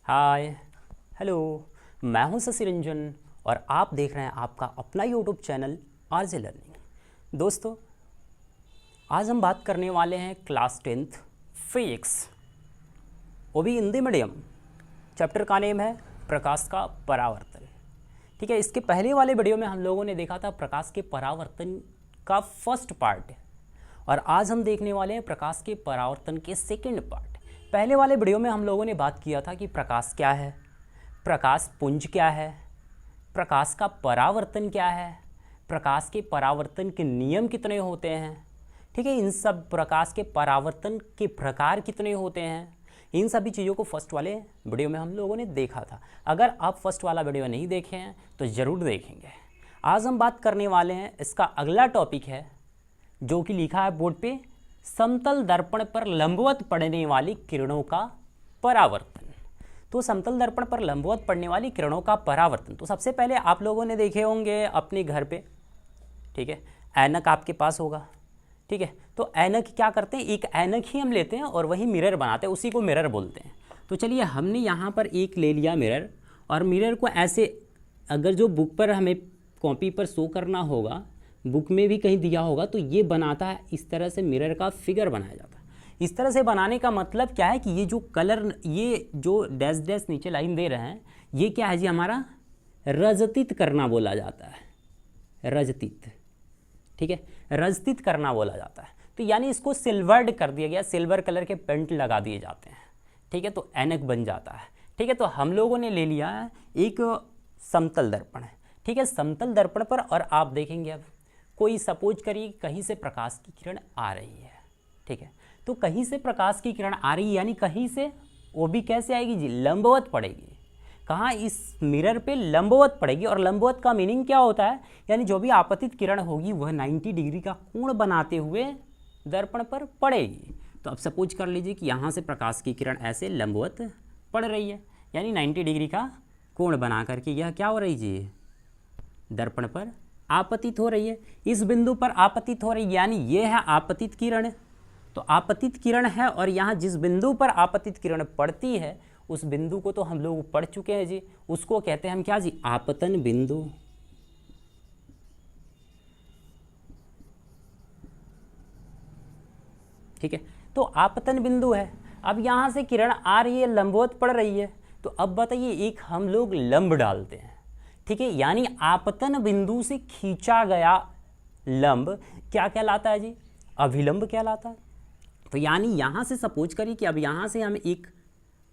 Hi hello, मैं हूं शशि रंजन और आप देख रहे हैं आपका अपना यूट्यूब चैनल आरजे लर्निंग। दोस्तों, आज हम बात करने वाले हैं क्लास 10th फिजिक्स, वो भी हिंदी मीडियम। चैप्टर का नेम है प्रकाश का परावर्तन। ठीक है, इसके पहले वाले वीडियो में हम लोगों ने देखा था प्रकाश के परावर्तन का फर्स्ट पार्ट, और आज हम देखने वाले हैं प्रकाश के परावर्तन के सेकंड पार्ट। पहले वाले वीडियो में हम लोगों ने बात किया था कि प्रकाश क्या है, प्रकाश पुंज क्या है, प्रकाश का परावर्तन क्या है, प्रकाश के परावर्तन के नियम कितने होते हैं। ठीक है, इन सब प्रकाश के परावर्तन के प्रकार कितने होते हैं, इन सभी चीज़ों को फर्स्ट वाले वीडियो में हम लोगों ने देखा था। अगर आप फर्स्ट वाला वीडियो नहीं देखे हैं तो ज़रूर देखेंगे। आज हम बात करने वाले हैं, इसका अगला टॉपिक है जो कि लिखा है बोर्ड पे, समतल दर्पण पर लंबवत पड़ने वाली किरणों का परावर्तन। तो समतल दर्पण पर लंबवत पड़ने वाली किरणों का परावर्तन, तो सबसे पहले आप लोगों ने देखे होंगे अपने घर पे, ठीक है, ऐनक आपके पास होगा। ठीक है, तो ऐनक क्या करते हैं, एक ऐनक ही हम लेते हैं और वही मिरर बनाते हैं, उसी को मिरर बोलते हैं। तो चलिए, हमने यहाँ पर एक ले लिया मिरर, और मिरर को ऐसे, अगर जो बुक पर हमें कॉपी पर शो करना होगा, बुक में भी कहीं दिया होगा, तो ये बनाता है, इस तरह से मिरर का फिगर बनाया जाता है। इस तरह से बनाने का मतलब क्या है कि ये जो कलर, ये जो डैश डैश नीचे लाइन दे रहे हैं, ये क्या है जी, हमारा रजतित करना बोला जाता है, रजतित। ठीक है, रजतित करना बोला जाता है। तो यानी इसको सिल्वर्ड कर दिया गया, सिल्वर कलर के पेंट लगा दिए जाते हैं। ठीक है, तो ऐनक बन जाता है। ठीक है, तो हम लोगों ने ले लिया है एक समतल दर्पण है। ठीक है, समतल दर्पण पर, और आप देखेंगे अब कोई सपोज करिए कहीं से प्रकाश की किरण आ रही है। ठीक है, तो कहीं से प्रकाश की किरण आ रही है, यानी कहीं से, वो भी कैसे आएगी जी, लंबवत पड़ेगी। कहाँ, इस मिरर पे लंबवत पड़ेगी। और लंबवत का मीनिंग क्या होता है, यानी जो भी आपतित किरण होगी वह 90 डिग्री का कोण बनाते हुए दर्पण पर पड़ेगी। तो अब सपोज कर लीजिए कि यहाँ से प्रकाश की किरण ऐसे लंबवत पड़ रही है, यानी 90 डिग्री का कोण बना करके यह क्या हो रही जी, दर्पण पर आपतित हो रही है। इस बिंदु पर आपतित हो रही है, यानी ये है आपतित किरण। तो आपतित किरण है, और यहाँ जिस बिंदु पर आपतित किरण पड़ती है उस बिंदु को तो हम लोग पढ़ चुके हैं जी, उसको कहते हैं हम क्या जी, आपतन बिंदु। ठीक है, तो आपतन बिंदु है। अब यहाँ से किरण आ रही है, लंबवत पड़ रही है, तो अब बताइए एक हम लोग लंब डालते हैं। ठीक है, यानी आपतन बिंदु से खींचा गया लंब क्या कहलाता है जी, अभिलंब कहलाता है। तो यानी यहाँ से सपोज करिए कि अब यहाँ से हम एक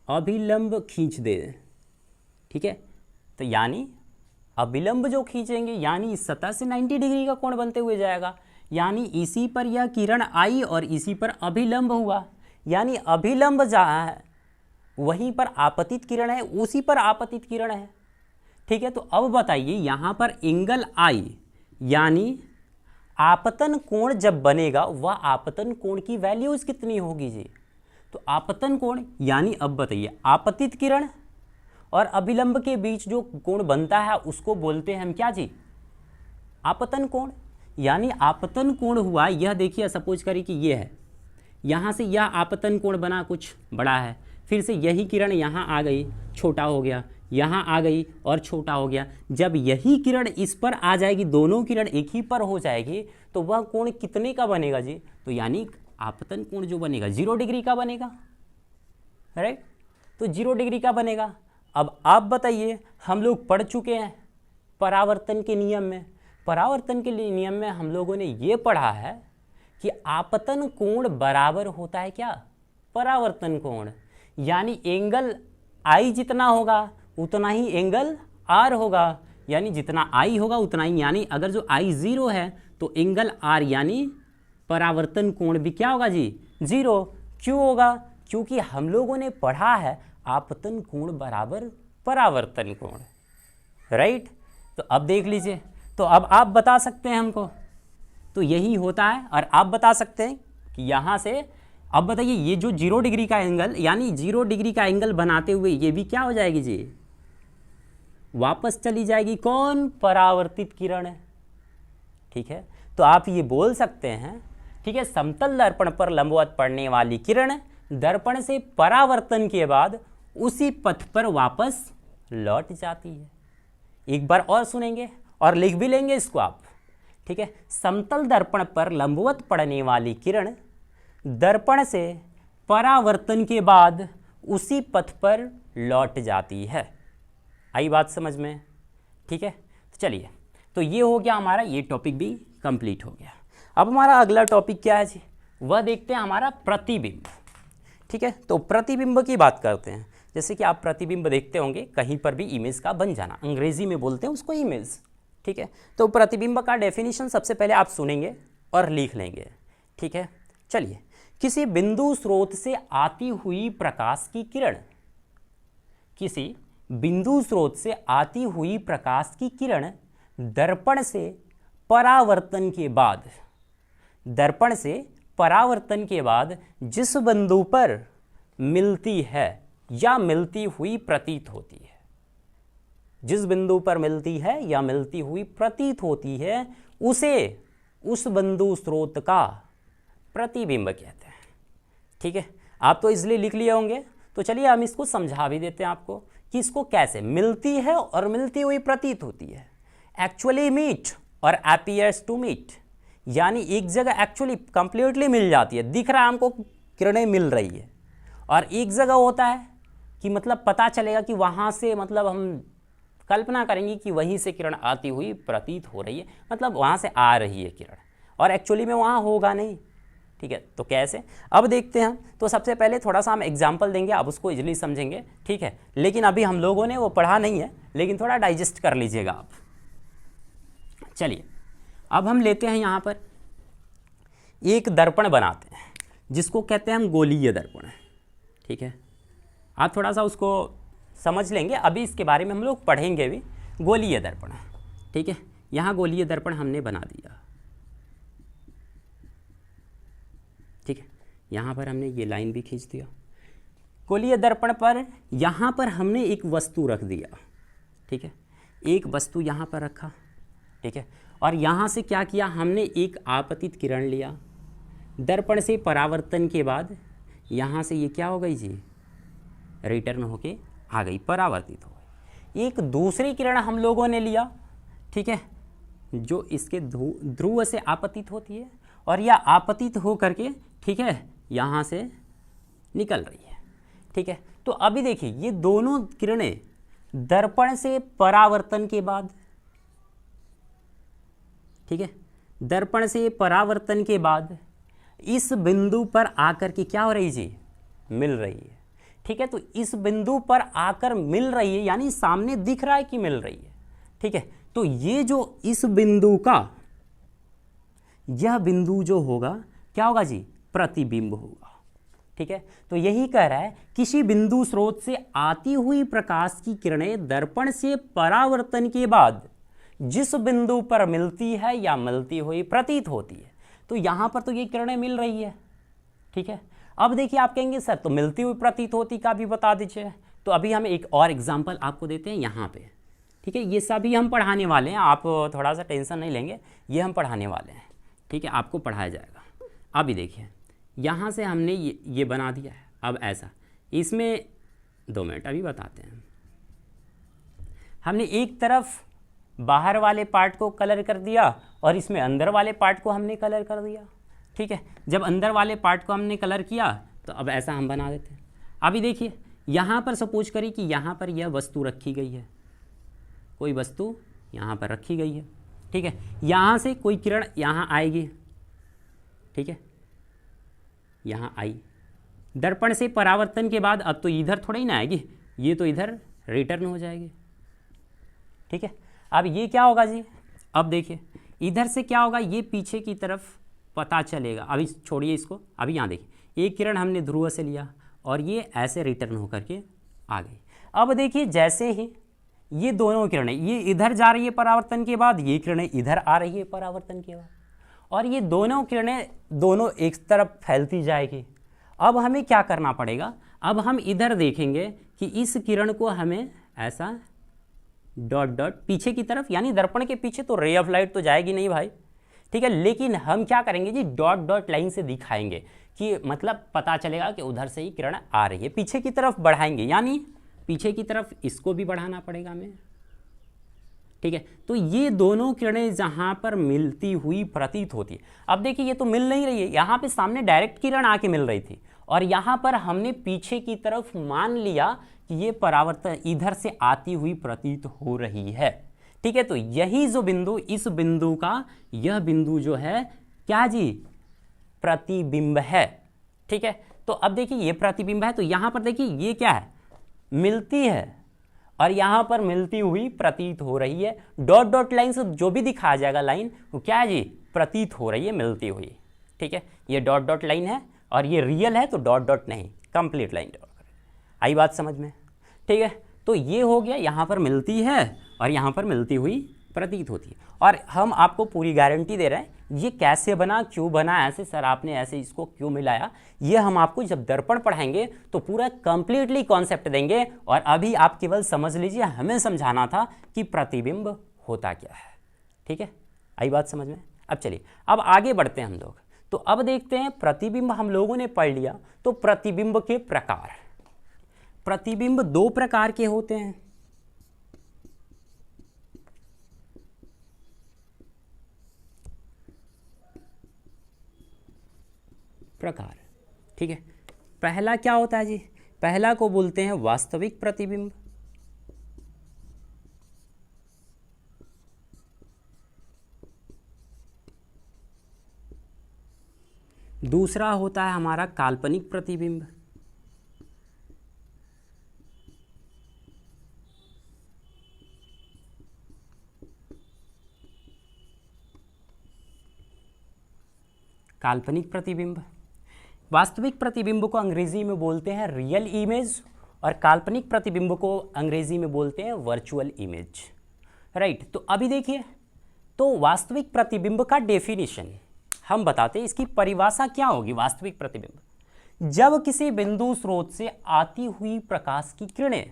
अभिलंब खींच दे। ठीक है, तो यानी अभिलंब जो खींचेंगे, यानी इस सतह से 90 डिग्री का कोण बनते हुए जाएगा, यानी इसी पर यह किरण आई और इसी पर अभिलंब हुआ, यानी अभिलंब जहाँ है वहीं पर आपतित किरण है, उसी पर आपतित किरण है। ठीक है, तो अब बताइए यहाँ पर एंगल आई, यानी आपतन कोण जब बनेगा वह आपतन कोण की वैल्यूज कितनी होगी जी, तो आपतन कोण, यानी अब बताइए आपतित किरण और अभिलंब के बीच जो कोण बनता है उसको बोलते हैं हम क्या जी, आपतन कोण। यानी आपतन कोण हुआ, यह देखिए सपोज करिए कि ये है, यहाँ से यह आपतन कोण बना कुछ बड़ा है, फिर से यही किरण यहाँ आ गई, छोटा हो गया, यहाँ आ गई और छोटा हो गया। जब यही किरण इस पर आ जाएगी, दोनों किरण एक ही पर हो जाएगी, तो वह कोण कितने का बनेगा जी, तो यानी आपतन कोण जो बनेगा 0 डिग्री का बनेगा, राइट। तो 0 डिग्री का बनेगा। अब आप बताइए, हम लोग पढ़ चुके हैं परावर्तन के नियम में, परावर्तन के नियम में हम लोगों ने ये पढ़ा है कि आपतन कोण बराबर होता है क्या, परावर्तन कोण। यानी एंगल आई जितना होगा उतना ही एंगल आर होगा, यानी जितना आई होगा उतना ही, यानी अगर जो आई 0 है तो एंगल आर यानी परावर्तन कोण भी क्या होगा जी, 0। क्यों होगा, क्योंकि हम लोगों ने पढ़ा है आपतन कोण बराबर परावर्तन कोण, राइट। तो अब देख लीजिए, तो अब आप बता सकते हैं हमको, तो यही होता है। और आप बता सकते हैं कि यहाँ से, अब बताइए ये जो 0 डिग्री का एंगल, यानी 0 डिग्री का एंगल बनाते हुए ये भी क्या हो जाएगी जी, वापस चली जाएगी कौन, परावर्तित किरण। ठीक है, तो आप ये बोल सकते हैं, ठीक है, समतल दर्पण पर लंबवत पड़ने वाली किरण दर्पण से परावर्तन के बाद उसी पथ पर वापस लौट जाती है। एक बार और सुनेंगे और लिख भी लेंगे इसको आप, ठीक है। समतल दर्पण पर लंबवत पड़ने वाली किरण दर्पण से परावर्तन के बाद उसी पथ पर लौट जाती है। आई बात समझ में, ठीक है। तो चलिए, तो ये हो गया हमारा, ये टॉपिक भी कंप्लीट हो गया। अब हमारा अगला टॉपिक क्या है जी, वह देखते हैं हमारा प्रतिबिंब, ठीक है। तो प्रतिबिंब की बात करते हैं। जैसे कि आप प्रतिबिंब देखते होंगे कहीं पर भी, इमेज का बन जाना, अंग्रेजी में बोलते हैं उसको इमेज, ठीक है। तो प्रतिबिंब का डेफिनेशन सबसे पहले आप सुनेंगे और लिख लेंगे, ठीक है। चलिए, किसी बिंदु स्रोत से आती हुई प्रकाश की किरण, किसी बिंदु स्रोत से आती हुई प्रकाश की किरण दर्पण से परावर्तन के बाद, दर्पण से परावर्तन के बाद जिस बिंदु पर मिलती है या मिलती हुई प्रतीत होती है, जिस बिंदु पर मिलती है या मिलती हुई प्रतीत होती है, उसे उस बिंदु स्रोत का प्रतिबिंब कहते हैं, ठीक है। आप तो इसलिए लिख लिए होंगे, तो चलिए हम इसको समझा भी देते हैं आपको कि इसको कैसे मिलती है और मिलती हुई प्रतीत होती है। एक्चुअली मीट और अपीयर्स टू मीट, यानी एक जगह एक्चुअली कंप्लीटली मिल जाती है, दिख रहा है हमको किरणें मिल रही है, और एक जगह होता है कि मतलब पता चलेगा कि वहाँ से, मतलब हम कल्पना करेंगे कि वहीं से किरण आती हुई प्रतीत हो रही है, मतलब वहाँ से आ रही है किरण, और एक्चुअली में वहाँ होगा नहीं, ठीक है। तो कैसे, अब देखते हैं। तो सबसे पहले थोड़ा सा हम एग्जाम्पल देंगे, आप उसको इजीली समझेंगे, ठीक है। लेकिन अभी हम लोगों ने वो पढ़ा नहीं है, लेकिन थोड़ा डाइजेस्ट कर लीजिएगा आप। चलिए, अब हम लेते हैं यहाँ पर एक दर्पण बनाते हैं, जिसको कहते हैं हम गोलीय दर्पण, ठीक है। आप थोड़ा सा उसको समझ लेंगे, अभी इसके बारे में हम लोग पढ़ेंगे भी। गोलीय दर्पण, ठीक है। यहाँ गोलीय दर्पण हमने बना दिया, ठीक है। यहाँ पर हमने ये लाइन भी खींच दिया। गोलीय दर्पण पर यहाँ पर हमने एक वस्तु रख दिया, ठीक है। एक वस्तु यहाँ पर रखा, ठीक है। और यहाँ से क्या किया हमने, एक आपतित किरण लिया, दर्पण से परावर्तन के बाद यहाँ से ये क्या हो गई जी, रिटर्न होके आ गई, परावर्तित हो गई। एक दूसरी किरण हम लोगों ने लिया, ठीक है, जो इसके ध्रुव से आपतित होती है, और यह आपतित हो करके, ठीक है, यहाँ से निकल रही है, ठीक है। तो अभी देखिए, ये दोनों किरणें दर्पण से परावर्तन के बाद, ठीक है, दर्पण से परावर्तन के बाद इस बिंदु पर आकर के क्या हो रही जी, मिल रही है, ठीक है। तो इस बिंदु पर आकर मिल रही है, यानी सामने दिख रहा है कि मिल रही है, ठीक है। तो ये जो इस बिंदु का, यह बिंदु जो होगा क्या होगा जी, प्रतिबिंब होगा, ठीक है। तो यही कह रहा है, किसी बिंदु स्रोत से आती हुई प्रकाश की किरणें दर्पण से परावर्तन के बाद जिस बिंदु पर मिलती है या मिलती हुई प्रतीत होती है, तो यहाँ पर तो ये किरणें मिल रही है, ठीक है। अब देखिए, आप कहेंगे सर तो मिलती हुई प्रतीत होती का भी बता दीजिए, तो अभी हम एक और एग्जाम्पल आपको देते हैं यहाँ पे, ठीक है। ये सभी हम पढ़ाने वाले हैं, आप थोड़ा सा टेंशन नहीं लेंगे, ये हम पढ़ाने वाले हैं, ठीक है, आपको पढ़ाया जाएगा। अभी देखिए, यहाँ से हमने ये बना दिया है। अब ऐसा, इसमें 2 मिनट अभी बताते हैं। हमने एक तरफ बाहर वाले पार्ट को कलर कर दिया और इसमें अंदर वाले पार्ट को हमने कलर कर दिया, ठीक है। जब अंदर वाले पार्ट को हमने कलर किया, तो अब ऐसा हम बना देते हैं। अभी देखिए, यहाँ पर सपोज करिए कि यहाँ पर यह वस्तु रखी गई है, कोई वस्तु यहाँ पर रखी गई है, ठीक है। यहाँ से कोई किरण यहाँ आएगी, ठीक है, यहाँ आई, दर्पण से परावर्तन के बाद अब तो इधर थोड़ी ना आएगी, ये तो इधर रिटर्न हो जाएगी, ठीक है। अब ये क्या होगा जी, अब देखिए इधर से क्या होगा, ये पीछे की तरफ पता चलेगा। अभी छोड़िए इसको, अभी यहाँ देखिए, एक किरण हमने ध्रुव से लिया और ये ऐसे रिटर्न होकर के आ गई। अब देखिए, जैसे ही ये दोनों किरणें, ये इधर जा रही है परावर्तन के बाद, ये किरणें इधर आ रही है परावर्तन के बाद, और ये दोनों किरणें दोनों एक तरफ फैलती जाएगी। अब हमें क्या करना पड़ेगा, अब हम इधर देखेंगे कि इस किरण को हमें ऐसा डॉट डॉट पीछे की तरफ, यानी दर्पण के पीछे तो रे ऑफ लाइट तो जाएगी नहीं भाई, ठीक है। लेकिन हम क्या करेंगे जी, डॉट डॉट लाइन से दिखाएंगे कि मतलब पता चलेगा कि उधर से ही किरण आ रही है, पीछे की तरफ बढ़ाएंगे, यानी पीछे की तरफ इसको भी बढ़ाना पड़ेगा हमें, ठीक है। तो ये दोनों किरणें जहां पर मिलती हुई प्रतीत होती है, अब देखिए ये तो मिल नहीं रही है, यहाँ पे सामने डायरेक्ट किरण आके मिल रही थी और यहाँ पर हमने पीछे की तरफ मान लिया कि ये परावर्तन इधर से आती हुई प्रतीत हो रही है, ठीक है। तो यही जो बिंदु, इस बिंदु का यह बिंदु जो है क्या जी, प्रतिबिंब है, ठीक है। तो अब देखिए ये प्रतिबिंब है, तो यहां पर देखिए ये क्या है, मिलती है और यहां पर मिलती हुई प्रतीत हो रही है। डॉट डॉट लाइन से जो भी दिखाया जाएगा लाइन, वो क्या है जी, प्रतीत हो रही है, मिलती हुई, ठीक है। ये डॉट डॉट लाइन है और ये रियल है तो डॉट डॉट नहीं, कंप्लीट लाइन ड्रॉ करें। आई बात समझ में, ठीक है। तो ये हो गया, यहां पर मिलती है और यहां पर मिलती हुई प्रतीत होती है। और हम आपको पूरी गारंटी दे रहे हैं, ये कैसे बना, क्यों बना, ऐसे सर आपने ऐसे इसको क्यों मिलाया, ये हम आपको जब दर्पण पढ़ाएंगे तो पूरा कंप्लीटली कॉन्सेप्ट देंगे। और अभी आप केवल समझ लीजिए, हमें समझाना था कि प्रतिबिंब होता क्या है, ठीक है। आई बात समझ में। अब चलिए अब आगे बढ़ते हैं हम लोग। तो अब देखते हैं, प्रतिबिंब हम लोगों ने पढ़ लिया, तो प्रतिबिंब के प्रकार। प्रतिबिंब दो प्रकार के होते हैं, प्रकार, ठीक है। पहला क्या होता है जी, पहला को बोलते हैं वास्तविक प्रतिबिंब, दूसरा होता है हमारा काल्पनिक प्रतिबिंब, काल्पनिक प्रतिबिंब। वास्तविक प्रतिबिंब को अंग्रेजी में बोलते हैं रियल इमेज और काल्पनिक प्रतिबिंब को अंग्रेजी में बोलते हैं वर्चुअल इमेज, राइट। तो अभी देखिए, तो वास्तविक प्रतिबिंब का डेफिनेशन हम बताते हैं, इसकी परिभाषा क्या होगी। वास्तविक प्रतिबिंब, जब किसी बिंदु स्रोत से आती हुई प्रकाश की किरणें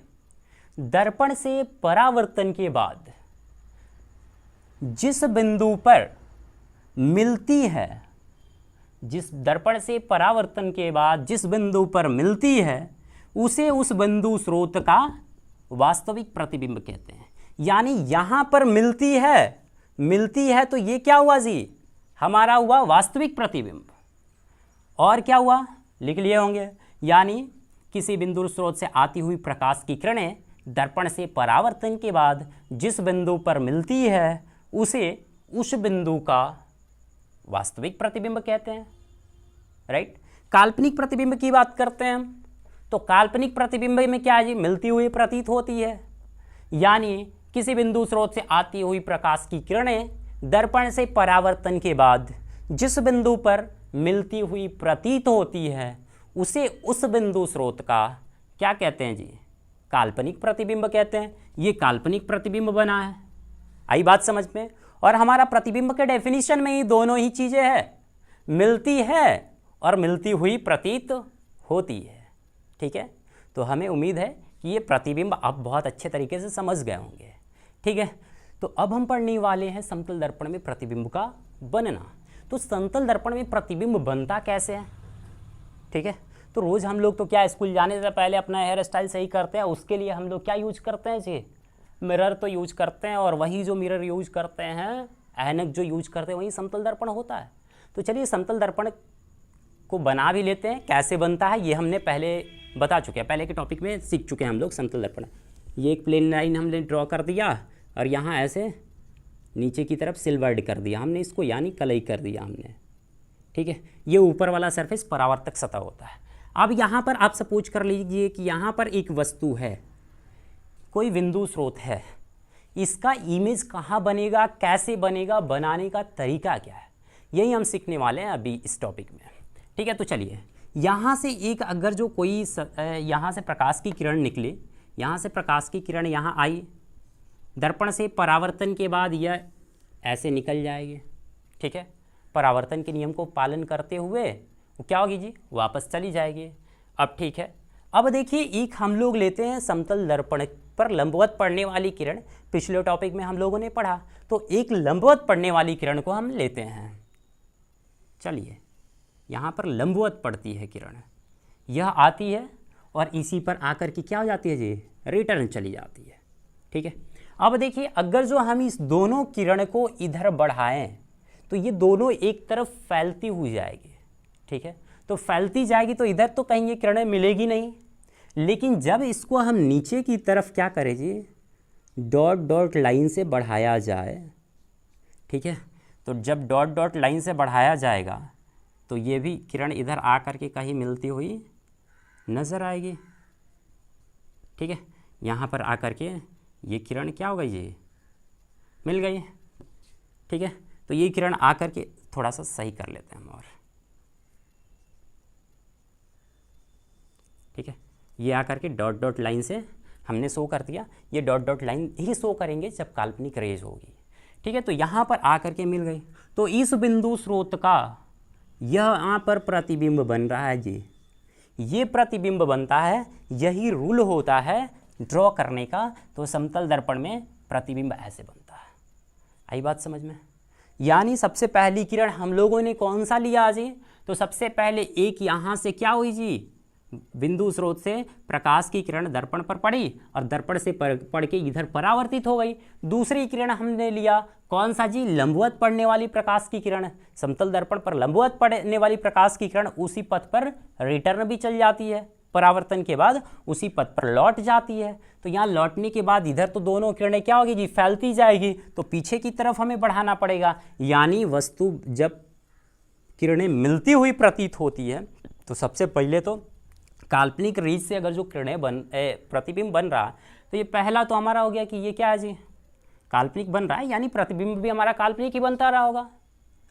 दर्पण से परावर्तन के बाद जिस बिंदु पर मिलती है, जिस दर्पण से परावर्तन के बाद जिस बिंदु पर मिलती है, उसे उस बिंदु स्रोत का वास्तविक प्रतिबिंब कहते हैं। यानी यहां पर मिलती है तो ये क्या हुआ जी, हमारा हुआ वास्तविक प्रतिबिंब। और क्या हुआ, लिख लिए होंगे, यानी किसी बिंदु स्रोत से आती हुई प्रकाश की किरणें दर्पण से परावर्तन के बाद जिस बिंदु पर मिलती है, उसे उस बिंदु का वास्तविक प्रतिबिंब कहते हैं, राइट। काल्पनिक प्रतिबिंब की बात करते हैं हम, तो काल्पनिक प्रतिबिंब में क्या है जी, मिलती हुई प्रतीत होती है। यानी किसी बिंदु स्रोत से आती हुई प्रकाश की किरणें दर्पण से परावर्तन के बाद जिस बिंदु पर मिलती हुई प्रतीत होती है, उसे उस बिंदु स्रोत का क्या कहते हैं जी, काल्पनिक प्रतिबिंब कहते हैं। ये काल्पनिक प्रतिबिंब बना है। आई बात समझ में। और हमारा प्रतिबिंब के डेफिनेशन में ही दोनों ही चीजें हैं, मिलती है और मिलती हुई प्रतीत होती है, ठीक है। तो हमें उम्मीद है कि ये प्रतिबिंब आप बहुत अच्छे तरीके से समझ गए होंगे, ठीक है। तो अब हम पढ़ने वाले हैं समतल दर्पण में प्रतिबिंब का बनना। तो समतल दर्पण में प्रतिबिंब बनता कैसे है, ठीक है। तो रोज़ हम लोग तो क्या, स्कूल जाने से पहले अपना हेयर स्टाइल सही करते हैं, उसके लिए हम लोग क्या यूज करते हैं जी, मिरर तो यूज करते हैं। और वही जो मिरर यूज करते हैं, ऐनक जो यूज करते हैं, वही समतल दर्पण होता है। तो चलिए समतल दर्पण को बना भी लेते हैं, कैसे बनता है ये हमने पहले बता चुके हैं, पहले के टॉपिक में सीख चुके हैं हम लोग समतल दर्पण। ये एक प्लेन लाइन हमने ड्रॉ कर दिया और यहाँ ऐसे नीचे की तरफ सिल्वर्ड कर दिया हमने इसको, यानी कलई कर दिया हमने, ठीक है। ये ऊपर वाला सरफेस परावर्तक सतह होता है। अब यहाँ पर आप सपोज कर लीजिए कि यहाँ पर एक वस्तु है, कोई बिंदु स्रोत है, इसका इमेज कहाँ बनेगा, कैसे बनेगा, बनाने का तरीका क्या है, यही हम सीखने वाले हैं अभी इस टॉपिक में, ठीक है। तो चलिए, यहाँ से एक अगर जो कोई यहाँ से प्रकाश की किरण निकली, यहाँ से प्रकाश की किरण यहाँ आई, दर्पण से परावर्तन के बाद यह ऐसे निकल जाएगी, ठीक है। परावर्तन के नियम को पालन करते हुए वो क्या होगी जी, वापस चली जाएगी। अब ठीक है, अब देखिए एक हम लोग लेते हैं समतल दर्पण पर लंबवत पड़ने वाली किरण। पिछले टॉपिक में हम लोगों ने पढ़ा, तो एक लंबवत पड़ने वाली किरण को हम लेते हैं। चलिए, यहाँ पर लंबवत पड़ती है किरण, यह आती है और इसी पर आकर के क्या हो जाती है जी, रिटर्न चली जाती है। ठीक है, अब देखिए अगर जो हम इस दोनों किरण को इधर बढ़ाएं तो ये दोनों एक तरफ फैलती हुई जाएगी। ठीक है, तो फैलती जाएगी तो इधर तो कहीं ये किरणें मिलेगी नहीं, लेकिन जब इसको हम नीचे की तरफ क्या करें जी, डॉट डॉट लाइन से बढ़ाया जाए। ठीक है, तो जब डॉट डॉट लाइन से बढ़ाया जाएगा तो ये भी किरण इधर आकर के कहीं मिलती हुई नज़र आएगी। ठीक है, यहाँ पर आकर के ये किरण क्या हो गई जी, मिल गई। ठीक है, तो ये किरण आकर के थोड़ा सा सही कर लेते हैं हम और। ठीक है, ये आकर के डॉट डॉट लाइन से हमने शो कर दिया, ये डॉट डॉट लाइन ही शो करेंगे जब काल्पनिक रेज होगी। ठीक है, तो यहाँ पर आकर के मिल गई, तो इस बिंदु स्रोत का यह यहाँ पर प्रतिबिंब बन रहा है जी, ये प्रतिबिंब बनता है, यही रूल होता है ड्रॉ करने का। तो समतल दर्पण में प्रतिबिंब ऐसे बनता है। आई बात समझ में? यानी सबसे पहली किरण हम लोगों ने कौन सा लिया जी, तो सबसे पहले एक यहाँ से क्या हुई जी, बिंदु स्रोत से प्रकाश की किरण दर्पण पर पड़ी और दर्पण से पड़ के इधर परावर्तित हो गई। दूसरी किरण हमने लिया कौन सा जी, लंबवत पड़ने वाली प्रकाश की किरण। समतल दर्पण पर लंबवत पड़ने वाली प्रकाश की किरण उसी पथ पर रिटर्न भी चल जाती है, परावर्तन के बाद उसी पथ पर लौट जाती है। तो यहाँ लौटने के बाद इधर तो दोनों किरणें क्या होगी जी, फैलती जाएगी, तो पीछे की तरफ हमें बढ़ाना पड़ेगा। यानी वस्तु जब किरणें मिलती हुई प्रतीत होती है तो सबसे पहले तो काल्पनिक रेज से अगर जो किरणें प्रतिबिंब बन रहा, तो ये पहला तो हमारा हो गया कि ये क्या है जी, काल्पनिक बन रहा है, यानी प्रतिबिंब भी हमारा काल्पनिक ही बनता रहा होगा,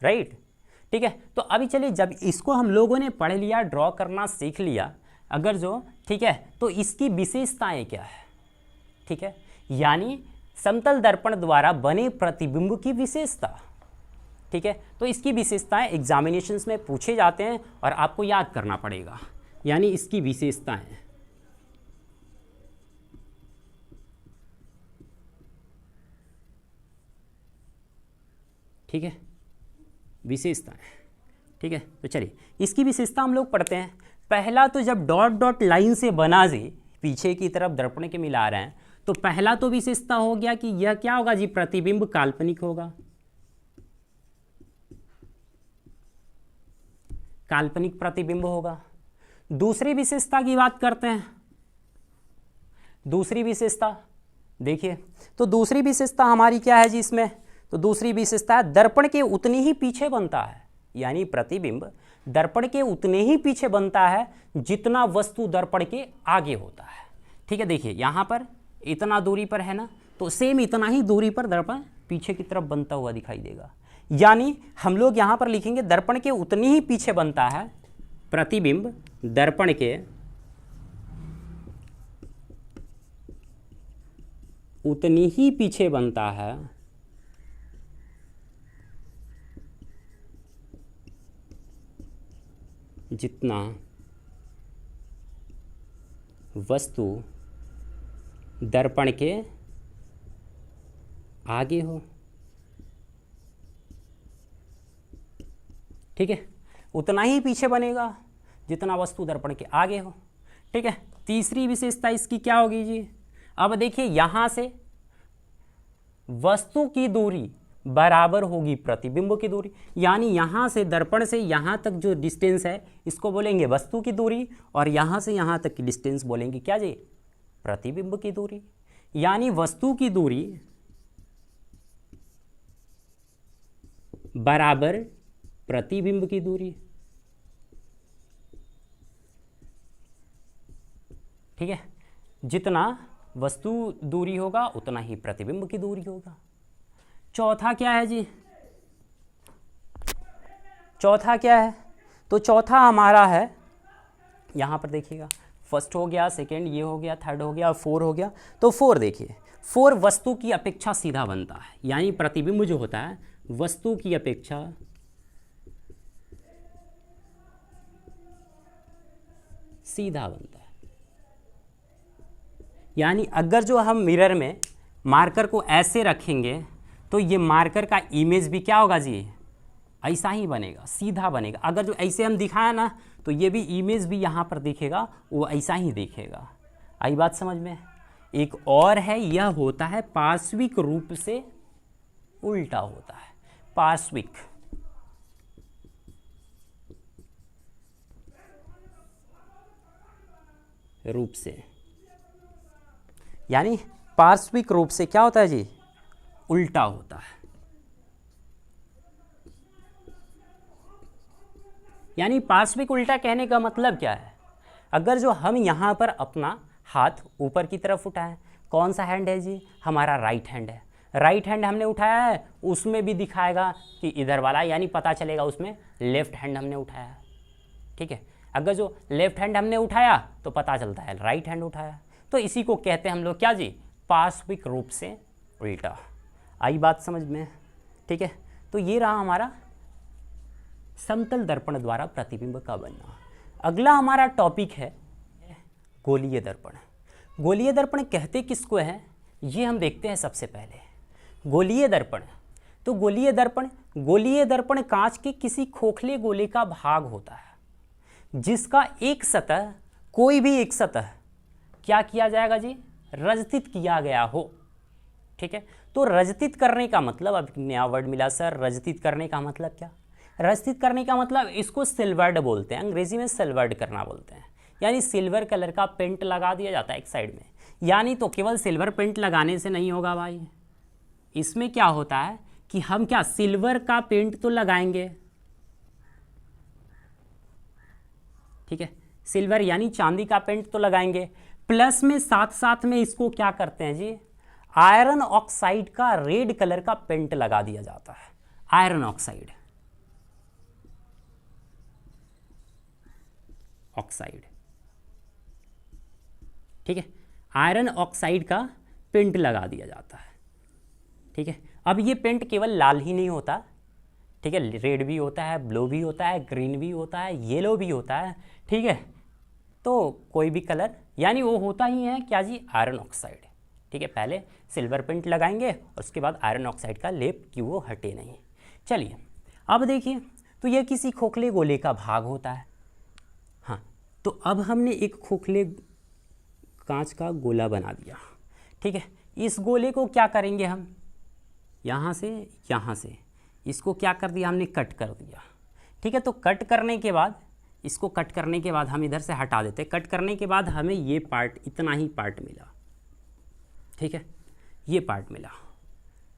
राइट। ठीक है, तो अभी चलिए जब इसको हम लोगों ने पढ़ लिया, ड्रॉ करना सीख लिया, अगर जो ठीक है, तो इसकी विशेषताएं क्या है। ठीक है, यानी समतल दर्पण द्वारा बने प्रतिबिंब की विशेषता। ठीक है, तो इसकी विशेषताएं एग्जामिनेशंस में पूछे जाते हैं और आपको याद करना पड़ेगा, यानी इसकी विशेषताएं। ठीक है, विशेषताएं। ठीक है, तो चलिए इसकी विशेषता हम लोग पढ़ते हैं। पहला तो जब डॉट डॉट लाइन से बना जी, पीछे की तरफ दर्पण के मिला रहे हैं, तो पहला तो विशेषता हो गया कि यह क्या होगा जी, प्रतिबिंब काल्पनिक होगा, काल्पनिक प्रतिबिंब होगा। दूसरी विशेषता की बात करते हैं। दूसरी विशेषता देखिए, तो दूसरी विशेषता हमारी क्या है जी इसमें, तो दूसरी विशेषता है दर्पण के उतने ही पीछे बनता है, यानी प्रतिबिंब दर्पण के उतने ही पीछे बनता है जितना वस्तु दर्पण के आगे होता है। ठीक है, देखिए यहाँ पर इतना दूरी पर है ना, तो सेम इतना ही दूरी पर दर्पण पीछे की तरफ बनता हुआ दिखाई देगा। यानी हम लोग यहाँ पर लिखेंगे दर्पण के उतनी ही पीछे बनता है प्रतिबिंब, दर्पण के उतनी ही पीछे बनता है जितना वस्तु दर्पण के आगे हो। ठीक है, उतना ही पीछे बनेगा जितना वस्तु दर्पण के आगे हो। ठीक है, तीसरी विशेषता इसकी क्या होगी जी, अब देखिए यहाँ से वस्तु की दूरी बराबर होगी प्रतिबिंब की दूरी, यानी यहाँ से दर्पण से यहाँ तक जो डिस्टेंस है इसको बोलेंगे वस्तु की दूरी, और यहाँ से यहाँ तक की डिस्टेंस बोलेंगे क्या जी, प्रतिबिंब की दूरी। यानी वस्तु की दूरी बराबर प्रतिबिंब की दूरी। ठीक है, जितना वस्तु दूरी होगा उतना ही प्रतिबिंब की दूरी होगा। चौथा क्या है जी, चौथा क्या है, तो चौथा हमारा है यहाँ पर देखिएगा, फर्स्ट हो गया, सेकंड ये हो गया, थर्ड हो गया और फोर हो गया। तो फोर देखिए, फोर वस्तु की अपेक्षा सीधा बनता है, यानी प्रतिबिंब जो होता है वस्तु की अपेक्षा सीधा बनता है। यानी अगर जो हम मिरर में मार्कर को ऐसे रखेंगे तो ये मार्कर का इमेज भी क्या होगा जी, ऐसा ही बनेगा, सीधा बनेगा। अगर जो ऐसे हम दिखाया ना तो ये भी इमेज भी यहाँ पर दिखेगा, वो ऐसा ही दिखेगा। आई बात समझ में। एक और है, यह होता है पार्श्विक रूप से उल्टा होता है, पार्श्विक रूप से, यानी पार्श्विक रूप से क्या होता है जी, उल्टा होता है। यानी पार्श्विक उल्टा कहने का मतलब क्या है, अगर जो हम यहाँ पर अपना हाथ ऊपर की तरफ उठाएं, कौन सा हैंड है जी, हमारा राइट हैंड है, राइट हैंड हमने उठाया है, उसमें भी दिखाएगा कि इधर वाला, यानी पता चलेगा उसमें लेफ्ट हैंड हमने उठाया है। ठीक है, अगर जो लेफ्ट हैंड हमने उठाया तो पता चलता है राइट हैंड उठाया। तो इसी को कहते हैं हम लोग क्या जी, पार्श्विक रूप से उल्टा। आई बात समझ में। ठीक है, तो ये रहा हमारा समतल दर्पण द्वारा प्रतिबिंब का बनना। अगला हमारा टॉपिक है गोलीय दर्पण। गोलीय दर्पण कहते किसको है, ये हम देखते हैं सबसे पहले। गोलीय दर्पण, तो गोलीय दर्पण कांच के किसी खोखले गोले का भाग होता है जिसका एक सतह, कोई भी एक सतह क्या किया जाएगा जी, रजतित किया गया हो। ठीक है, तो रजतित करने का मतलब, अब नया वर्ड मिला सर, रजतित करने का मतलब क्या, रजतित करने का मतलब इसको सिल्वर्ड बोलते हैं, अंग्रेजी में सिल्वर्ड करना बोलते हैं। यानी सिल्वर कलर का पेंट लगा दिया जाता है एक साइड में। यानी तो केवल सिल्वर पेंट लगाने से नहीं होगा भाई, इसमें क्या होता है कि हम क्या सिल्वर का पेंट तो लगाएंगे। ठीक है, सिल्वर यानी चांदी का पेंट तो लगाएंगे, प्लस में साथ साथ में इसको क्या करते हैं जी, आयरन ऑक्साइड का रेड कलर का पेंट लगा दिया जाता है। आयरन ऑक्साइड, ठीक है, आयरन ऑक्साइड का पेंट लगा दिया जाता है। ठीक है, अब ये पेंट केवल लाल ही नहीं होता, ठीक है, रेड भी होता है, ब्लू भी होता है, ग्रीन भी होता है, येलो भी होता है। ठीक है, तो कोई भी कलर, यानी वो होता ही है क्या जी, आयरन ऑक्साइड। ठीक है, पहले सिल्वर पेंट लगाएंगे और उसके बाद आयरन ऑक्साइड का लेप कि वो हटे नहीं। चलिए अब देखिए, तो यह किसी खोखले गोले का भाग होता है। हाँ, तो अब हमने एक खोखले कांच का गोला बना दिया। ठीक है, इस गोले को क्या करेंगे हम, यहाँ से इसको क्या कर दिया हमने, कट कर दिया। ठीक है, तो कट करने के बाद, इसको कट करने के बाद हम इधर से हटा देते। कट करने के बाद हमें ये पार्ट, इतना ही पार्ट मिला। ठीक है, ये पार्ट मिला।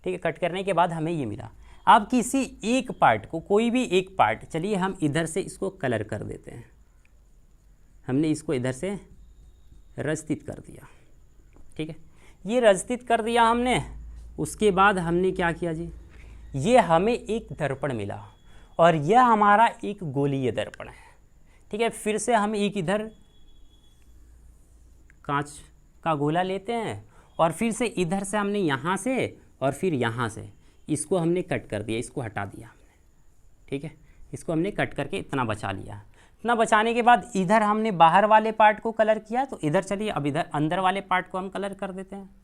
ठीक है, कट करने के बाद हमें ये मिला। अब किसी एक पार्ट को, कोई भी एक पार्ट, चलिए हम इधर से इसको कलर कर देते हैं। हमने इसको इधर से रजतित कर दिया। ठीक है, ये रजतित कर दिया हमने। उसके बाद हमने क्या किया जी, ये हमें एक दर्पण मिला और यह हमारा एक गोलीय दर्पण है। ठीक है, फिर से हम एक इधर कांच का गोला लेते हैं और फिर से इधर से हमने यहाँ से और फिर यहाँ से इसको हमने कट कर दिया, इसको हटा दिया हमने। ठीक है, इसको हमने कट करके इतना बचा लिया। इतना बचाने के बाद इधर हमने बाहर वाले पार्ट को कलर किया, तो इधर चलिए अब इधर अंदर वाले पार्ट को हम कलर कर देते हैं।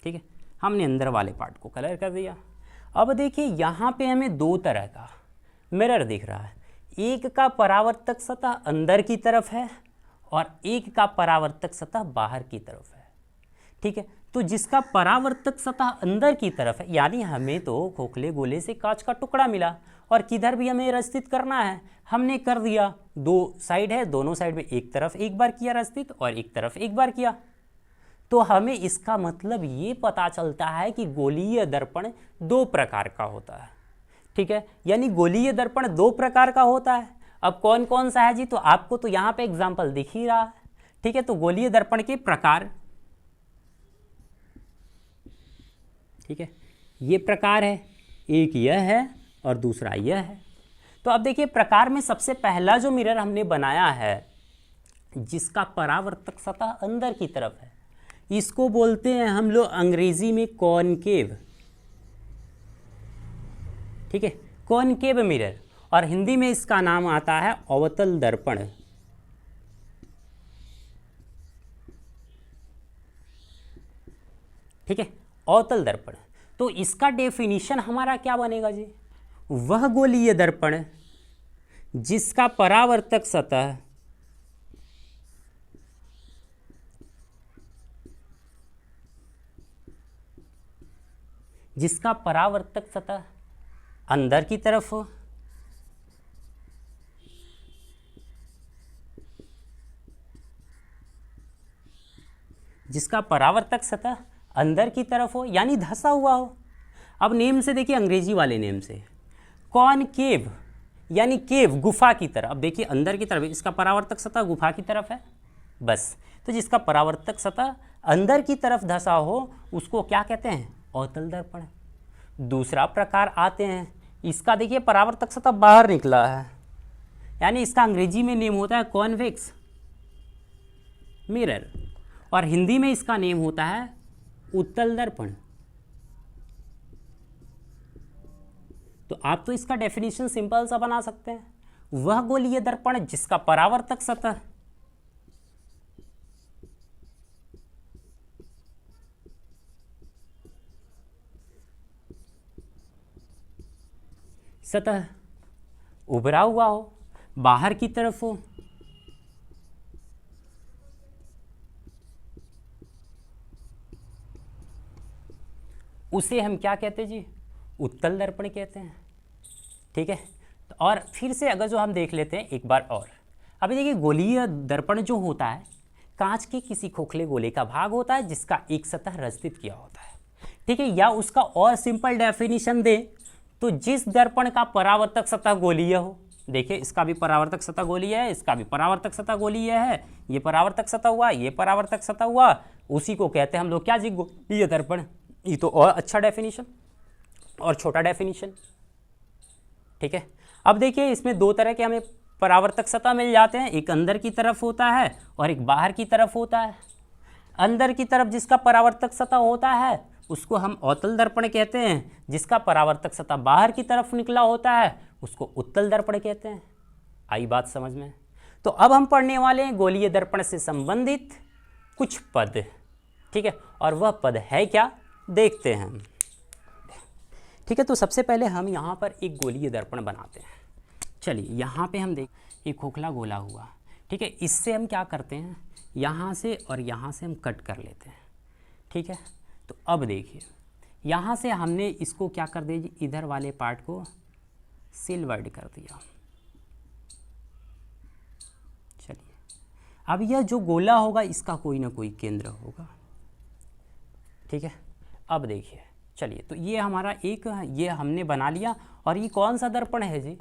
ठीक है, हमने अंदर वाले पार्ट को कलर कर दिया। अब देखिए यहाँ पे हमें दो तरह का मिरर दिख रहा है, एक का परावर्तक सतह अंदर की तरफ है और एक का परावर्तक सतह बाहर की तरफ है। ठीक है, तो जिसका परावर्तक सतह अंदर की तरफ है, यानी हमें तो खोखले गोले से कांच का टुकड़ा मिला और किधर भी हमें रजतित करना है, हमने कर दिया। दो साइड है, दोनों साइड में एक तरफ एक बार किया रजतित और एक तरफ एक बार किया। तो हमें इसका मतलब ये पता चलता है कि गोलीय दर्पण दो प्रकार का होता है। ठीक है, यानी गोलीय दर्पण दो प्रकार का होता है। अब कौन कौन सा है जी, तो आपको तो यहाँ पे एग्जाम्पल दिख ही रहा है। ठीक है, तो गोलीय दर्पण के प्रकार, ठीक है, ये प्रकार है, एक यह है और दूसरा यह है। तो अब देखिए प्रकार में सबसे पहला जो मिरर हमने बनाया है जिसका परावर्तक सतह अंदर की तरफ है, इसको बोलते हैं हम लोग अंग्रेजी में कॉनकेव। ठीक है, कॉनकेव मिरर, और हिंदी में इसका नाम आता है अवतल दर्पण। ठीक है, अवतल दर्पण। तो इसका डेफिनेशन हमारा क्या बनेगा जी? वह गोलीय दर्पण जिसका परावर्तक सतह अंदर की तरफ हो, जिसका परावर्तक सतह अंदर की तरफ हो यानी धंसा हुआ हो। अब नेम से देखिए, अंग्रेजी वाले नेम से कॉनकेव यानी केव, गुफा की तरफ। अब देखिए अंदर की तरफ, इसका परावर्तक सतह गुफा की तरफ है बस। तो जिसका परावर्तक सतह अंदर की तरफ धंसा हो उसको क्या कहते हैं? अवतल दर्पण। दूसरा प्रकार आते हैं, इसका देखिए परावर्तक सतह बाहर निकला है, यानी इसका अंग्रेजी में नेम होता है कॉन्वेक्स मिरर, और हिंदी में इसका नेम होता है उत्तल दर्पण। तो आप तो इसका डेफिनेशन सिंपल सा बना सकते हैं, वह गोलीय दर्पण जिसका परावर्तक सतह उभरा हुआ हो, बाहर की तरफ हो, उसे हम क्या कहते हैं जी? उत्तल दर्पण कहते हैं। ठीक है, तो और फिर से अगर जो हम देख लेते हैं एक बार और, अभी देखिए गोलीय दर्पण जो होता है कांच के किसी खोखले गोले का भाग होता है जिसका एक सतह रचित किया होता है। ठीक है, या उसका और सिंपल डेफिनेशन दे तो जिस दर्पण का परावर्तक सतह गोलीय हो, देखिए इसका भी परावर्तक सतह गोलीय है, इसका भी परावर्तक सतह गोलीय है, ये परावर्तक सतह हुआ, ये परावर्तक सतह हुआ, उसी को कहते हैं हम लोग क्या जी? गोलीय दर्पण। ये तो और अच्छा डेफिनेशन और छोटा डेफिनेशन। ठीक है, अब देखिए इसमें दो तरह के हमें परावर्तक सतह मिल जाते हैं, एक अंदर की तरफ होता है और एक बाहर की तरफ होता है। अंदर की तरफ जिसका परावर्तक सतह होता है उसको हम अवतल दर्पण कहते हैं, जिसका परावर्तक सतह बाहर की तरफ निकला होता है उसको उत्तल दर्पण कहते हैं। आई बात समझ में? तो अब हम पढ़ने वाले हैं गोलीय दर्पण से संबंधित कुछ पद। ठीक है, और वह पद है क्या देखते हैं हम। ठीक है, तो सबसे पहले हम यहाँ पर एक गोलीय दर्पण बनाते हैं। चलिए यहाँ पे हम देख, एक खोखला गोला हुआ। ठीक है, इससे हम क्या करते हैं, यहाँ से और यहाँ से हम कट कर लेते हैं। ठीक है, तो अब देखिए यहाँ से हमने इसको क्या कर दिया जी? इधर वाले पार्ट को सिल्वर्ड कर दिया। चलिए, अब यह जो गोला होगा इसका कोई ना कोई केंद्र होगा। ठीक है, अब देखिए, चलिए तो ये हमारा एक, ये हमने बना लिया। और ये कौन सा दर्पण है जी?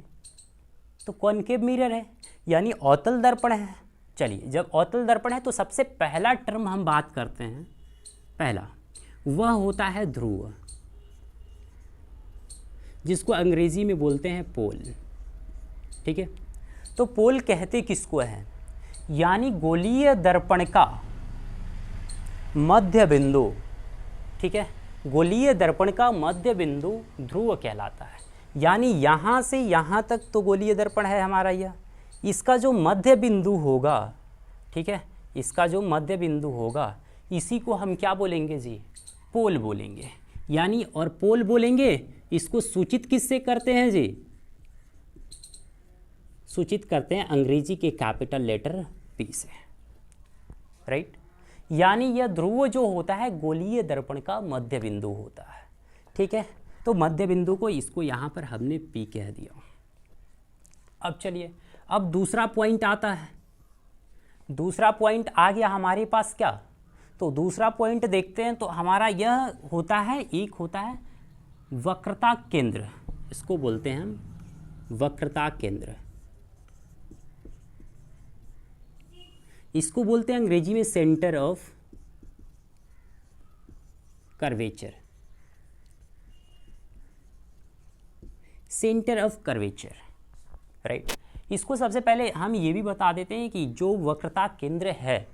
तो कॉनकेव मिरर है, यानी अवतल दर्पण है। चलिए, जब अवतल दर्पण है तो सबसे पहला टर्म हम बात करते हैं, पहला वह होता है ध्रुव, जिसको अंग्रेजी में बोलते हैं पोल। ठीक है, तो पोल कहते किसको है? यानी गोलीय दर्पण का मध्य बिंदु। ठीक है, गोलीय दर्पण का मध्य बिंदु ध्रुव कहलाता है। यानी यहाँ से यहाँ तक तो गोलीय दर्पण है हमारा यह, इसका जो मध्य बिंदु होगा, ठीक है, इसका जो मध्य बिंदु होगा इसी को हम क्या बोलेंगे जी? पोल बोलेंगे। यानी और पोल बोलेंगे, इसको सूचित किससे करते हैं जी? सूचित करते हैं अंग्रेजी के कैपिटल लेटर P से, राइट। यानी यह ध्रुव जो होता है गोलीय दर्पण का मध्य बिंदु होता है। ठीक है, तो मध्य बिंदु को इसको यहाँ पर हमने P कह दिया। अब चलिए, अब दूसरा पॉइंट आता है। दूसरा पॉइंट आ गया हमारे पास क्या? तो दूसरा पॉइंट देखते हैं, तो हमारा यह होता है, एक होता है वक्रता केंद्र, इसको बोलते हैं हम वक्रता केंद्र। इसको बोलते हैं अंग्रेजी में centre of curvature, centre of curvature, right. इसको सबसे पहले हम ये भी बता देते हैं कि जो वक्रता केंद्र है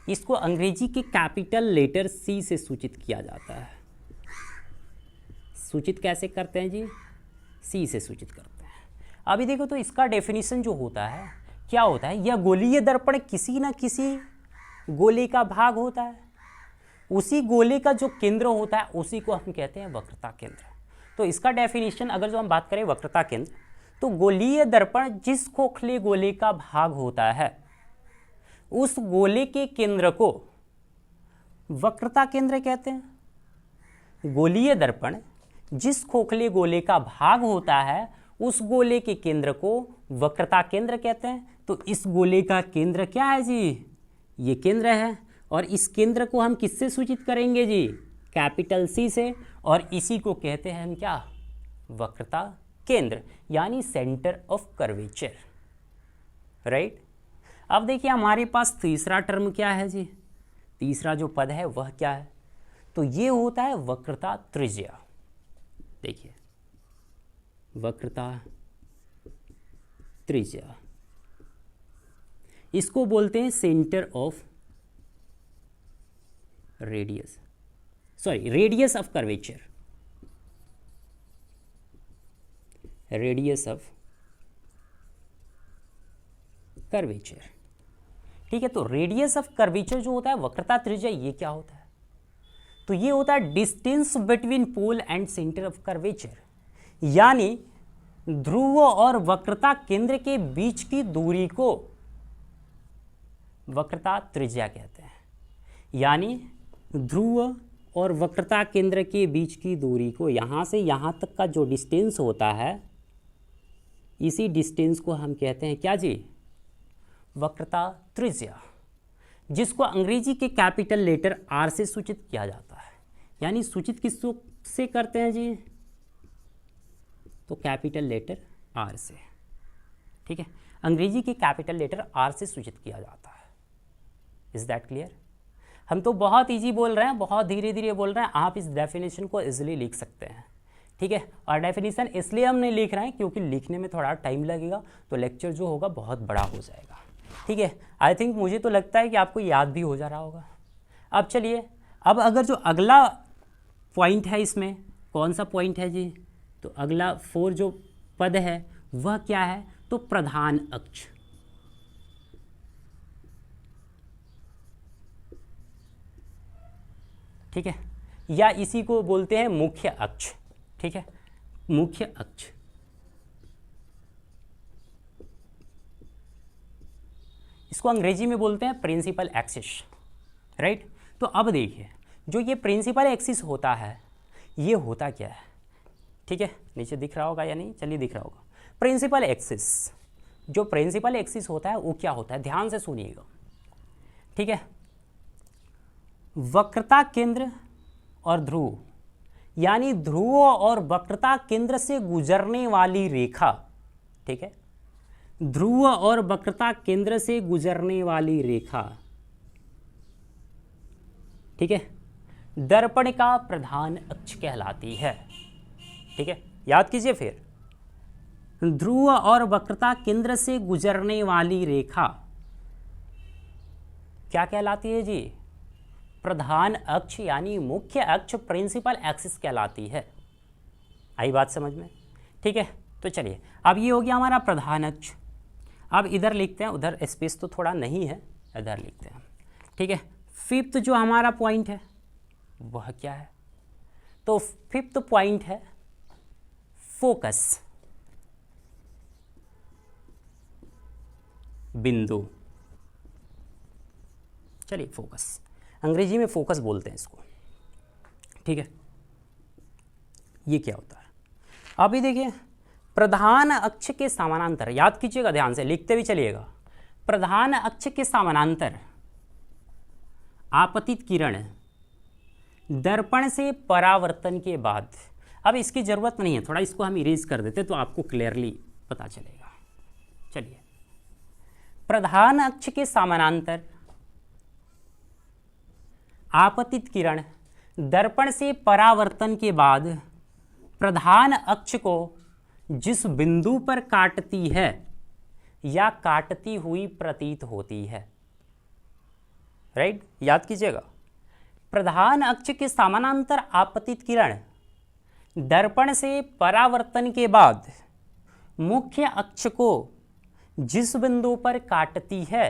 इसको अंग्रेजी के कैपिटल लेटर C से सूचित किया जाता है। सूचित कैसे करते हैं जी? C से सूचित करते हैं। अभी देखो, तो इसका डेफिनेशन जो होता है क्या होता है? यह गोलीय दर्पण किसी न किसी गोले का भाग होता है। उसी गोले का जो केंद्र होता है उसी को हम कहते हैं वक्रता केंद्र। तो इसका डेफिनेशन अगर जो हम बात करें वक्रता केंद्र, तो गोलीय दर्पण जिस खोखले गोले का भाग होता है उस गोले के केंद्र को वक्रता केंद्र कहते हैं। गोलीय दर्पण जिस खोखले गोले का भाग होता है उस गोले के केंद्र को वक्रता केंद्र कहते हैं। तो इस गोले का केंद्र क्या है जी? ये केंद्र है, और इस केंद्र को हम किससे सूचित करेंगे जी? कैपिटल सी से, और इसी को कहते हैं हम क्या? वक्रता केंद्र, यानी सेंटर ऑफ कर्वेचर, राइट। अब देखिए हमारे पास तीसरा टर्म क्या है जी? तीसरा जो पद है वह क्या है? तो ये होता है वक्रता त्रिज्या। देखिए वक्रता त्रिज्या, इसको बोलते हैं centre of radius, sorry radius of curvature, radius of curvature. ठीक है, तो रेडियस ऑफ कर्वेचर जो होता है वक्रता त्रिज्या, ये क्या होता है? तो ये होता है distance between pole and centre of curvature, यानी ध्रुव और वक्रता केंद्र के बीच की दूरी को वक्रता त्रिज्या कहते हैं। यानी ध्रुव और वक्रता केंद्र के बीच की दूरी को, यहाँ से यहाँ तक का जो डिस्टेंस होता है, इसी डिस्टेंस को हम कहते हैं क्या जी? वक्रता त्रिज्या, जिसको अंग्रेजी के कैपिटल लेटर आर से सूचित किया जाता है। यानी सूचित किस से करते हैं जी? तो कैपिटल लेटर आर से। ठीक है, अंग्रेजी के कैपिटल लेटर आर से सूचित किया जाता है। Is that clear? हम तो बहुत इजी बोल रहे हैं, बहुत धीरे धीरे बोल रहे हैं, आप इस डेफिनेशन को इजीली लिख सकते हैं। ठीक है, और डेफिनेशन इसलिए हम नहीं लिख रहे हैं क्योंकि लिखने में थोड़ा टाइम लगेगा, तो लेक्चर जो होगा बहुत बड़ा हो जाएगा। ठीक है, आई थिंक मुझे तो लगता है कि आपको याद भी हो जा रहा होगा। अब चलिए, अब अगर जो अगला पॉइंट है, इसमें कौन सा पॉइंट है जी? तो अगला 4 जो पद है वह क्या है? तो प्रधान अक्ष। ठीक है, या इसी को बोलते हैं मुख्य अक्ष। ठीक है, मुख्य अक्ष। इसको अंग्रेजी में बोलते हैं प्रिंसिपल एक्सिस, राइट। तो अब देखिए, जो ये प्रिंसिपल एक्सिस होता है, ये होता क्या है? ठीक है, नीचे दिख रहा होगा या नहीं? चलिए दिख रहा होगा। प्रिंसिपल एक्सिस, जो प्रिंसिपल एक्सिस होता है वो क्या होता है? ध्यान से सुनिएगा। ठीक है, वक्रता केंद्र और ध्रुव, यानी ध्रुव और वक्रता केंद्र से गुजरने वाली रेखा। ठीक है, ध्रुव और वक्रता केंद्र से गुजरने वाली रेखा, ठीक है, दर्पण का प्रधान अक्ष कहलाती है। ठीक है, याद कीजिए फिर, ध्रुव और वक्रता केंद्र से गुजरने वाली रेखा क्या कहलाती है जी? प्रधान अक्ष, यानी मुख्य अक्ष, प्रिंसिपल एक्सिस कहलाती है। आई बात समझ में? ठीक है, तो चलिए, अब ये हो गया हमारा प्रधान अक्ष। अब इधर लिखते हैं, उधर स्पेस तो थोड़ा नहीं है, इधर लिखते हैं। ठीक है, फिफ्थ जो हमारा पॉइंट है वह क्या है? तो फिफ्थ पॉइंट है फोकस, बिंदु। चलिए, फोकस, अंग्रेजी में फोकस बोलते हैं इसको। ठीक है, ये क्या होता है? अभी देखिए, प्रधान अक्ष के समानांतर, याद कीजिएगा, ध्यान से लिखते भी चलिएगा। प्रधान अक्ष के समानांतर आपतित किरण दर्पण से परावर्तन के बाद, अब इसकी जरूरत नहीं है, थोड़ा इसको हम इरेज कर देते तो आपको क्लियरली पता चलेगा। चलिए, प्रधान अक्ष के समानांतर आपतित किरण दर्पण से परावर्तन के बाद प्रधान अक्ष को जिस बिंदु पर काटती है या काटती हुई प्रतीत होती है, राइट, याद कीजिएगा। प्रधान अक्ष के समानांतर आपतित किरण दर्पण से परावर्तन के बाद मुख्य अक्ष को जिस बिंदु पर काटती है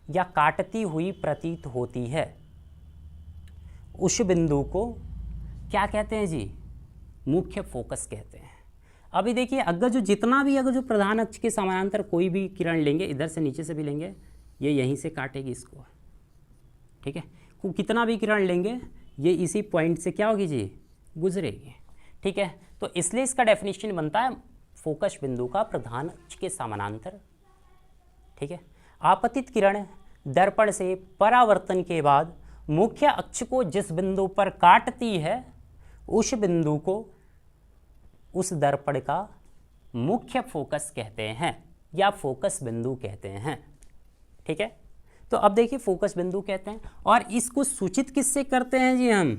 या काटती हुई प्रतीत होती है, उस बिंदु को क्या कहते हैं जी, मुख्य फोकस कहते हैं। अभी देखिए अगर जो प्रधान अक्ष के समानांतर कोई भी किरण लेंगे, इधर से नीचे से भी लेंगे, ये यहीं से काटेगी इसको, ठीक है। कितना भी किरण लेंगे ये इसी पॉइंट से क्या होगी जी, गुजरेगी, ठीक है। तो इसलिए इसका डेफिनेशन बनता है फोकस बिंदु का प्रधान अक्ष के समानांतर, ठीक है। आपतित किरण दर्पण से परावर्तन के बाद मुख्य अक्ष को जिस बिंदु पर काटती है उस बिंदु को उस दर्पण का मुख्य फोकस कहते हैं या फोकस बिंदु कहते हैं, ठीक है। तो अब देखिए फोकस बिंदु कहते हैं, और इसको सूचित किससे करते हैं जी, हम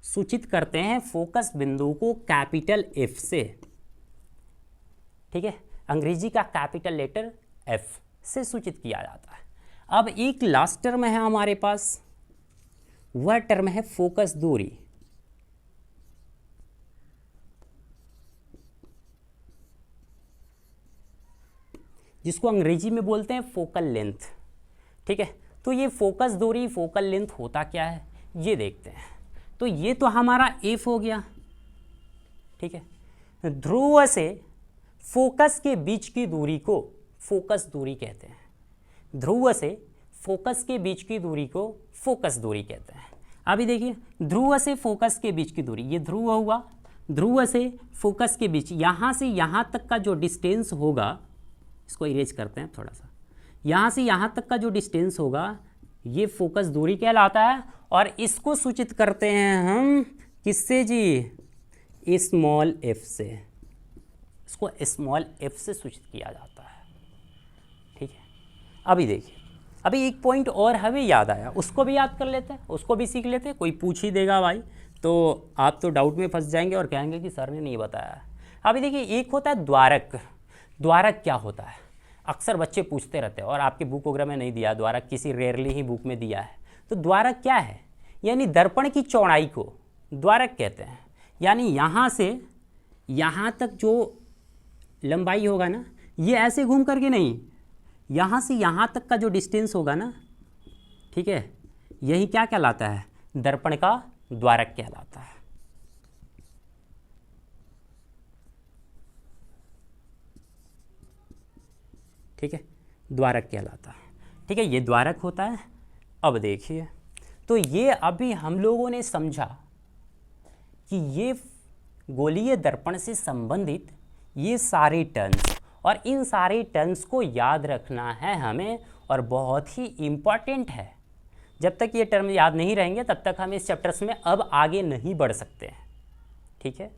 सूचित करते हैं फोकस बिंदु को कैपिटल एफ से, ठीक है। अंग्रेजी का कैपिटल लेटर एफ से सूचित किया जाता है। अब एक लास्ट टर्म है हमारे पास, वह टर्म है फोकस दूरी, जिसको अंग्रेजी में बोलते हैं फोकल लेंथ, ठीक है। तो ये फोकस दूरी, फोकल लेंथ होता क्या है ये देखते हैं। तो ये तो हमारा एफ हो गया, ठीक है। ध्रुव से फोकस के बीच की दूरी को फोकस दूरी कहते हैं। ध्रुव से फोकस के बीच की दूरी को फोकस दूरी कहते हैं। अभी देखिए ध्रुव से फोकस के बीच की दूरी, ये ध्रुव हुआ, ध्रुव से फोकस के बीच यहाँ से यहाँ तक का जो डिस्टेंस होगा, इसको इरेज करते हैं थोड़ा सा, यहाँ से यहाँ तक का जो डिस्टेंस होगा ये फोकस दूरी कहलाता है। और इसको सूचित करते हैं हम किससे जी, स्मॉल एफ से, इसको स्मॉल एफ से सूचित किया जाता है, ठीक है। अभी देखिए अभी एक पॉइंट और हमें याद आया, उसको भी याद कर लेते हैं, उसको भी सीख लेते हैं। कोई पूछ ही देगा भाई तो आप तो डाउट में फंस जाएंगे और कहेंगे कि सर ने नहीं बताया। अभी देखिए एक होता है द्वारक। द्वारक क्या होता है, अक्सर बच्चे पूछते रहते हैं, और आपके बुक वगैरह में नहीं दिया द्वारक, किसी रेयरली ही बुक में दिया है। तो द्वारक क्या है, यानी दर्पण की चौड़ाई को द्वारक कहते हैं। यानी यहाँ से यहाँ तक जो लंबाई होगा ना, ये ऐसे घूम करके नहीं, यहाँ से यहाँ तक का जो डिस्टेंस होगा ना, ठीक है, यही क्या कहलाता है, दर्पण का द्वारक कहलाता है, ठीक है, द्वारक कहलाता है, ठीक है। ये द्वारक होता है। अब देखिए तो ये अभी हम लोगों ने समझा कि ये गोलीय दर्पण से संबंधित ये सारे टर्म्स, और इन सारे टर्म्स को याद रखना है हमें, और बहुत ही इम्पॉर्टेंट है। जब तक ये टर्म याद नहीं रहेंगे तब तक हम इस चैप्टर्स में अब आगे नहीं बढ़ सकते हैं, ठीक है।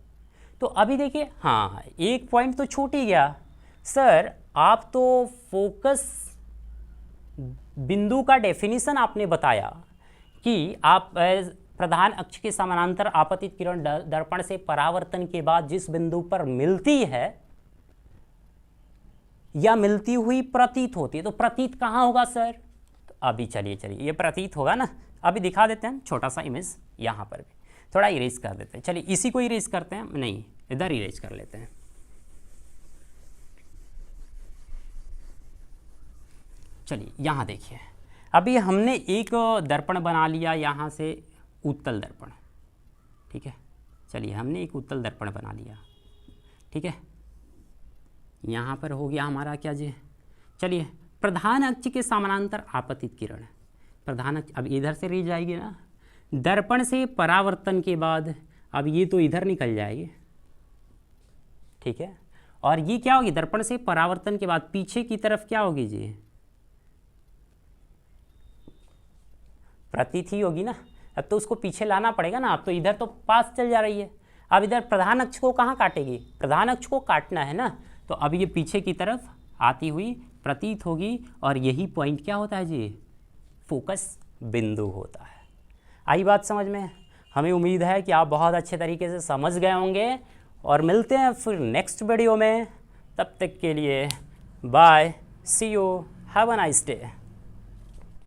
तो अभी देखिए, हाँ एक पॉइंट तो छूट ही गया, सर आप तो फोकस बिंदु का डेफिनेशन आपने बताया कि आप प्रधान अक्ष के समानांतर आपतित किरण दर्पण से परावर्तन के बाद जिस बिंदु पर मिलती है या मिलती हुई प्रतीत होती है, तो प्रतीत कहाँ होगा सर? तो अभी चलिए ये प्रतीत होगा ना, अभी दिखा देते हैं छोटा सा इमेज, यहाँ पर भी थोड़ा इरेज कर देते हैं। चलिए इसी को इरेज करते हैं, नहीं इधर इरेज कर लेते हैं। चलिए यहाँ देखिए, अभी हमने एक दर्पण बना लिया यहाँ से, उत्तल दर्पण, ठीक है। चलिए हमने एक उत्तल दर्पण बना लिया, ठीक है। यहाँ पर हो गया हमारा क्या जी, चलिए प्रधान अक्ष के समानांतर आपतित किरण, प्रधान अक्ष अब इधर से रह जाएगी ना, दर्पण से परावर्तन के बाद अब ये तो इधर निकल जाएगी, ठीक है। और ये क्या होगी, दर्पण से परावर्तन के बाद पीछे की तरफ क्या होगी जी, प्रतीत ही होगी ना। अब तो उसको पीछे लाना पड़ेगा ना, अब तो इधर तो पास चल जा रही है, अब इधर प्रधान अक्ष को कहाँ काटेगी, प्रधान अक्ष को काटना है ना, तो अब ये पीछे की तरफ आती हुई प्रतीत होगी, और यही पॉइंट क्या होता है जी, फोकस बिंदु होता है। आई बात समझ में? हमें उम्मीद है कि आप बहुत अच्छे तरीके से समझ गए होंगे, और मिलते हैं फिर नेक्स्ट वीडियो में। तब तक के लिए bye, see you, have a nice day.